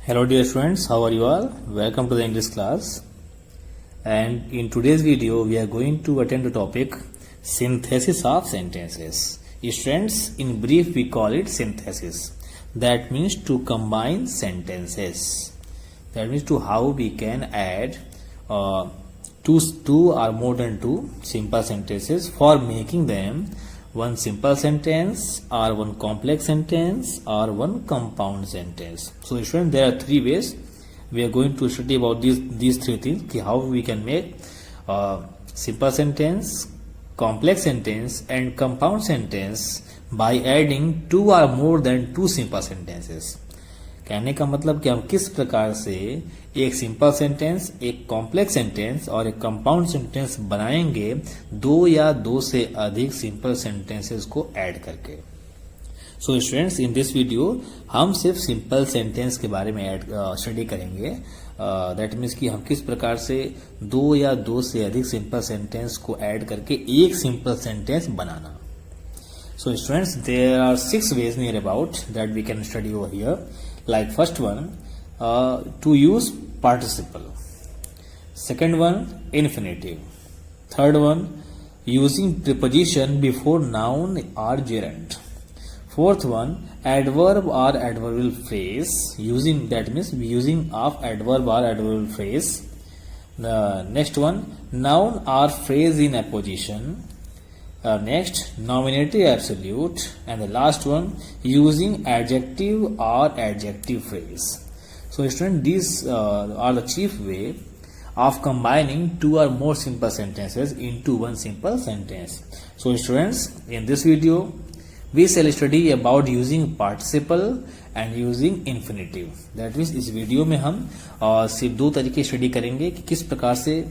Hello dear students, how are you all? Welcome to the English class. And in today's video we are going to attend the topic synthesis of sentences. Students, in brief we call it synthesis. That means to combine sentences. That means to how we can add two or more than two simple sentences for making them one simple sentence or one complex sentence or one compound sentence. So students, there are three ways we are going to study about these three things, how we can make simple sentence, complex sentence and compound sentence by adding two or more than two simple sentences. कहने का मतलब कि हम किस प्रकार से एक simple sentence, एक कॉम्प्लेक्स सेंटेंस और एक कंपाउंड सेंटेंस बनाएंगे दो या दो से अधिक सिंपल सेंटेंसेस को ऐड करके. So students, in this video हम सिर्फ सिंपल सेंटेंस के बारे में स्टडी करेंगे. दैट मीन्स कि हम किस प्रकार से दो या दो से अधिक सिंपल सेंटेंस को ऐड करके एक simple sentence banana. So students, there are 6 ways near about that we can study over here. Like first one, to use participle. Second one, infinitive. Third one, using preposition before noun or gerund. Fourth one, adverb or adverbial phrase. Using, that means using of adverb or adverbial phrase. Next one, noun or phrase in apposition. Next, nominative absolute, and the last one, using adjective or adjective phrase. So students, these are the chief way of combining two or more simple sentences into one simple sentence. So students, in this video we shall study about using participle and using infinitive. That means इस video में हम सिर्फ दो तरीके study करेंगे कि किस प्रकार से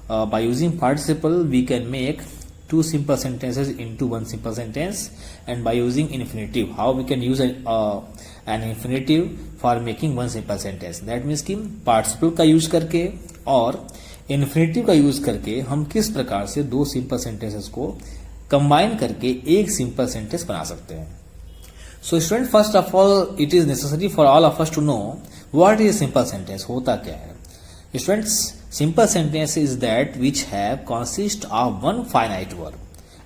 by using participle we can make two simple sentences into one simple sentence, and by using infinitive how we can use an infinitive for making one simple sentence. That means कि participle का use करके और infinitive का use करके हम किस प्रकार से दो simple sentences को कंबाइन करके एक simple sentence बना सकते हैं. So student, first of all it is necessary for all of us to know what is a simple sentence. होता क्या है? Students, simple sentence is that which have consist of one finite verb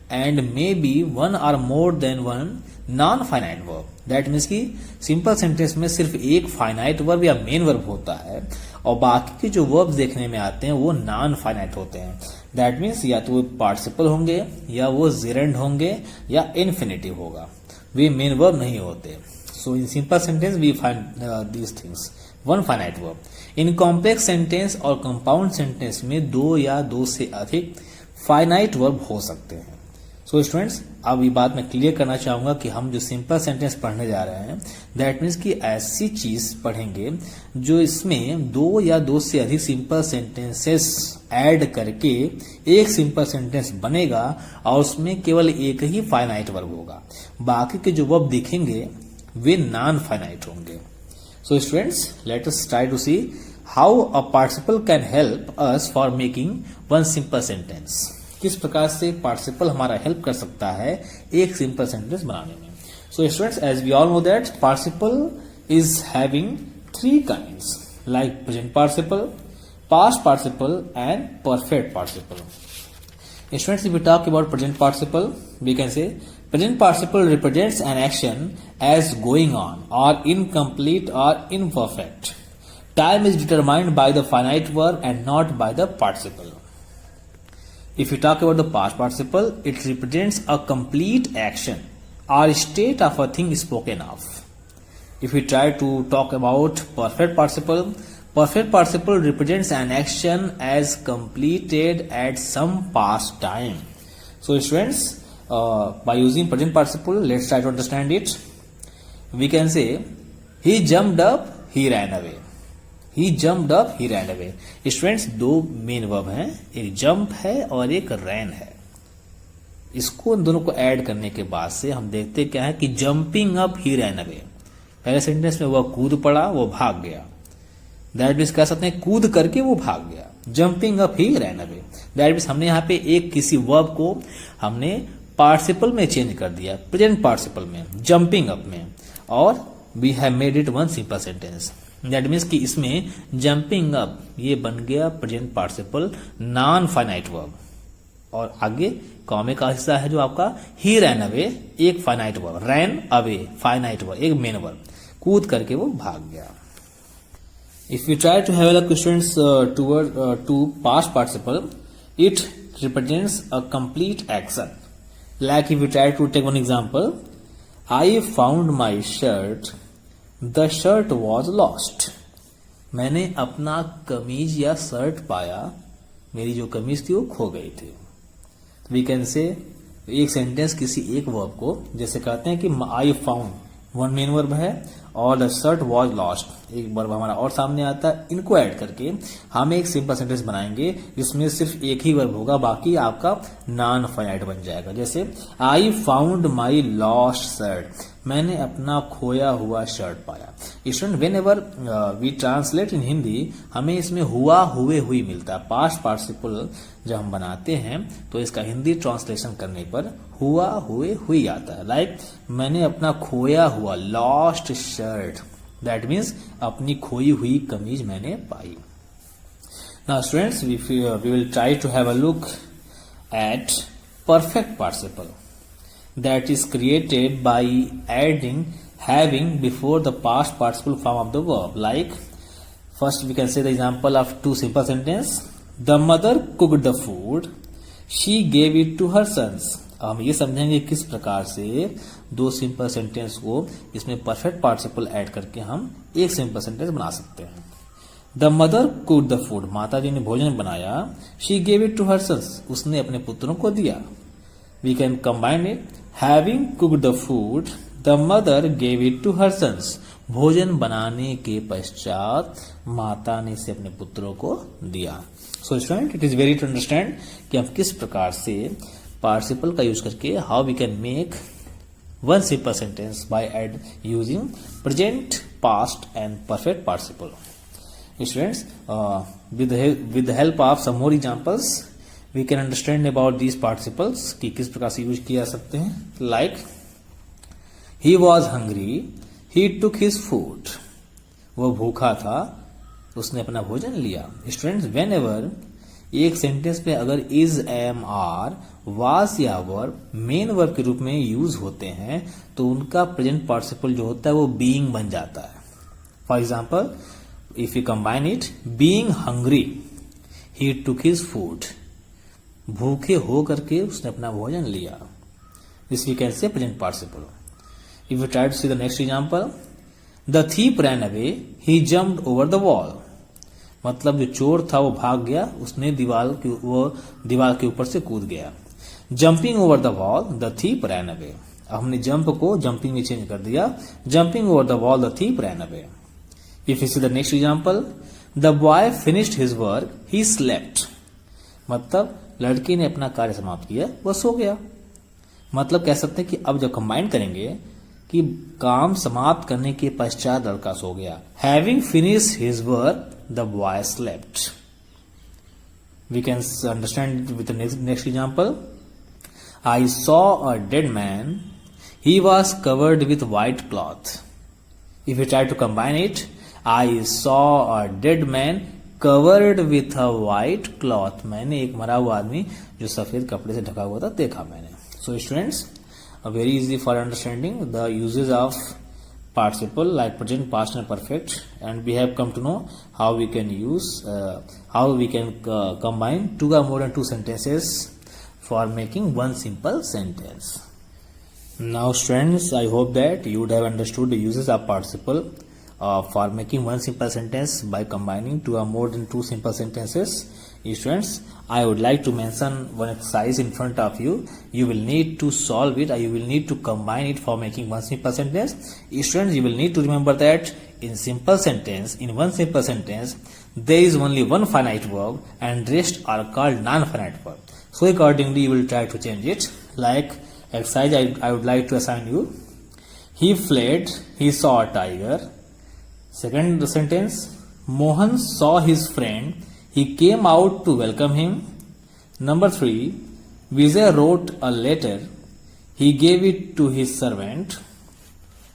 and maybe one or more than one non-finite verb. That means कि simple sentence में सिर्फ एक finite verb या main verb होता है और बाकी के जो verbs देखने में आते हैं वो non-finite होते हैं. That means या तो वो participle होंगे या वो gerund होंगे या infinitive होगा, वे main verb नहीं होते. So in simple sentence we find these things. One finite verb. In complex sentence और कंपाउंड सेंटेंस में दो या दो से अधिक फाइनाइट वर्ब हो सकते हैं. सो स्टूडेंट्स, अब ये बात मैं क्लियर करना चाहूंगा कि हम जो सिंपल सेंटेंस पढ़ने जा रहे हैं दैट मीन्स कि ऐसी चीज पढ़ेंगे जो इसमें दो या दो से अधिक सिंपल सेंटेंसेस ऐड करके एक सिंपल सेंटेंस बनेगा और उसमें केवल एक ही फाइनाइट वर्ब होगा, बाकी के जो वर्ब दिखेंगे वे नॉन फाइनाइट होंगे. So students, let us try to see how a participle can help us for making one simple sentence. किस प्रकार से participle हमारा help कर सकता है एक simple sentence बनाने में. So students, as we all know that participle is having three kinds, like present participle, past participle and perfect participle. Students, if we talk about present participle, we can say present participle represents an action as going on or incomplete or imperfect. Time is determined by the finite verb and not by the participle. If you talk about the past participle, it represents a complete action or state of a thing spoken of. If we try to talk about perfect participle represents an action as completed at some past time. So students, by using present participle, let's try to understand it. We can say he jumped up, he ran away. He jumped up, he ran away. Students, दो main verb हैं, एक jump है और एक रैन है. इसको दोनों को ऐड करने के बाद से हम देखते क्या है कि जंपिंग अप ही रैन अवे. पहले सेंटेंस में वह कूद पड़ा, वो भाग गया. दैट मीन्स कह सकते हैं कूद करके वो भाग गया. Jumping up he ran away. That means हमने यहाँ पे एक किसी वर्ब को हमने पार्टिसिपल में चेंज कर दिया, प्रेजेंट पार्टिसिपल में, जंपिंग अप में, और we have made it one simple sentence. That means कि इसमें जंपिंग अप ये बन गया present participle non finite verb, और आगे कॉमे का हिस्सा है जो आपका ही रैन अवे, एक finite verb, ran away finite verb, एक मेन वर्ब, कूद करके वो भाग गया। If you try to have a questions to past participle, it represents a complete action. Like if you try to take one example, I found my shirt, the shirt was lost. मैंने अपना कमीज या shirt पाया, मेरी जो कमीज थी वो खो गई थी। We can say एक सेंटेंस किसी एक वर्ब को, जैसे कहते हैं कि I found, one main verb है, और द शर्ट वॉज लॉस्ट एक वर्ब हमारा और सामने आता है। इनको ऐड करके हम एक सिंपल सेंटेंस बनाएंगे जिसमें सिर्फ एक ही वर्ब होगा, बाकी आपका नॉन फाइनाइट बन जाएगा। जैसे I found my lost shirt, मैंने अपना खोया हुआ शर्ट पाया। Student, whenever we translate in Hindi, हमें इसमें हुआ हुए हुई मिलता है। पास्ट पार्टिसिपल जब हम बनाते हैं तो इसका हिंदी ट्रांसलेशन करने पर हुआ हुए हुई आता है। लाइक मैंने अपना खोया हुआ लॉस्ट शर्ट, दैट मीन्स अपनी खोई हुई कमीज मैंने पाई। Now students, we will try to have a look at perfect participle that is created by adding having before the past participle form of the verb. Like first we can say the example of two simple sentence. The mother cooked the food, she gave it to her sons. हम ये समझेंगे किस प्रकार से दो simple sentence को इसमें perfect participle add करके हम एक सिंपल सेंटेंस बना सकते हैं। The mother cooked the food, माता जी ने भोजन बनाया। She gave it to her sons, उसने अपने पुत्रों को दिया। We can combine it. Having cooked the food, the mother gave it to her sons. भोजन बनाने के पश्चात माता ने इसे अपने पुत्रों को दिया। So student, it is very to understand कि हम किस प्रकार से पार्टिसिपल का यूज करके how we can make one simple sentence by using present, past and perfect participle. Students, with the help of some more examples, we can understand about these participles कि किस प्रकार से यूज किया जा सकते हैं। Like he was hungry, he took his food. वो भूखा था, उसने अपना भोजन लिया। स्टूडेंट्स, whenever एक सेंटेंस में अगर is, am, are, was या वर्ब मेन वर्ब के रूप में यूज होते हैं तो उनका प्रेजेंट पार्टिसिपल जो होता है वो being बन जाता है। For example, if you combine it, being hungry, he took his food. भूखे हो करके उसने अपना भोजन लिया। This we can say present participle. If you try to see the next example, the thief ran away, he jumped over the wall. मतलब जो चोर था वो भाग गया, उसने दीवार के ऊपर से कूद गया। Jumping over the wall, the thief ran away. हमने जंप को जंपिंग में चेंज कर दिया। Jumping over the wall, the thief ran away. If you see the next example, the boy finished his work, he slept. मतलब लड़के ने अपना कार्य समाप्त किया, वह सो गया। मतलब कह सकते हैं कि अब जब कंबाइन करेंगे कि काम समाप्त करने के पश्चात लड़का सो गया। Having finished his work, the boy slept. We can understand with the next example, I saw a dead man, he was covered with white cloth. If you try to combine it, I saw a dead man covered with a white cloth. मैंने एक मरा हुआ आदमी जो सफेद कपड़े से ढका हुआ था देखा मैंने। So students, very easy for understanding the usages of participle like present, past and perfect, and we have come to know how we can use combine two or more than two sentences for making one simple sentence. Now students, I hope that you would have understood the uses of participle for making one simple sentence by combining two or more than two simple sentences. Students, I would like to mention one exercise in front of you. You will need to solve it, or you will need to combine it for making one simple sentence. Students, you will need to remember that in one simple sentence, there is only one finite verb and rest are called non-finite verb. So accordingly, you will try to change it. Like exercise, I would like to assign you. He fled, he saw a tiger. Second sentence, Mohan saw his friend. He came out to welcome him. Number 3, Vijay wrote a letter. He gave it to his servant.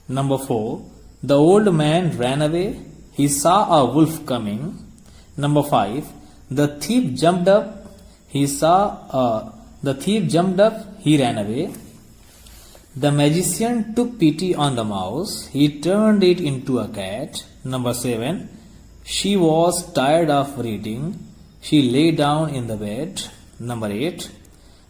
Number 4, The old man ran away. He saw a wolf coming. Number 5. The thief jumped up. The thief jumped up. He ran away. The magician took pity on the mouse. He turned it into a cat. Number 7. She was tired of reading. She lay down in the bed. Number 8.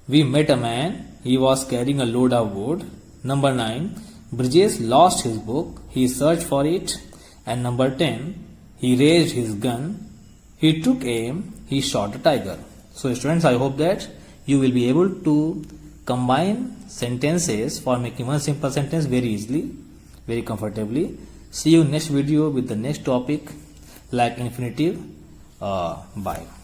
We met a man. He was carrying a load of wood. Number 9. Bridges lost his book. He searched for it. And number 10. He raised his gun. He took aim. He shot a tiger. So students, I hope that you will be able to combine sentences for making one simple sentence very easily, very comfortably. See you next video with the next topic like infinitive. Bye.